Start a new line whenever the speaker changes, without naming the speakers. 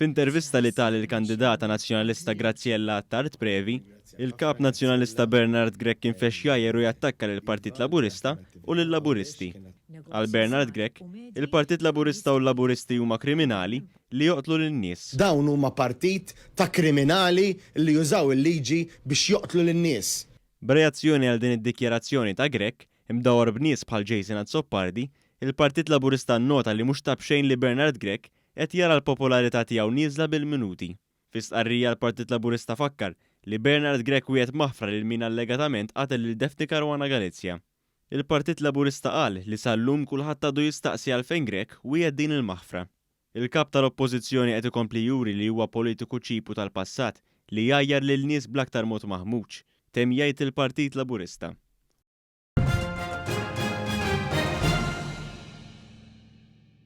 F'intervista li tal il-kandidata nazzjonalista Graziella Attard Previ, il-kap nazzjonalista Bernard Grek infexxjajer u jattakka lill-Partit Laburista u lill-Laburisti. Għal Bernard Grek, il-Partit Laburista u l-Laburisti huma kriminali li joqtlu lin-nies.
Dawn huma partit ta' kriminali li jużaw il-liġi biex joqtlu lin-nies.
B'reazzjoni għal din id-dikjarazzjoni ta' Grek, imdawwar b'nies bħal Jason Azzoppardi, il-Partit Laburista nnota li mhux tab xejn li Bernard Grek qed jara l-popolarità tiegħu nieżla bil-minuti. Fi stqarrija l-Partit Laburista fakkar li Bernard Grek wieħed maħfra lil min allegatament qatel lil Daphne Caruana Galizia. Il-Partit Laburista qal li sal-lum kulħadd għadu jistaqsi għalfejn Grek wieħed din il-maħfra. Il-kap tal-Oppożizzjoni qed ikompli juri li huwa politiku ċipu tal-passat li jgħajjar lil nies bl-aktar mod maħmuġ, temm jgħid il-Partit Laburista.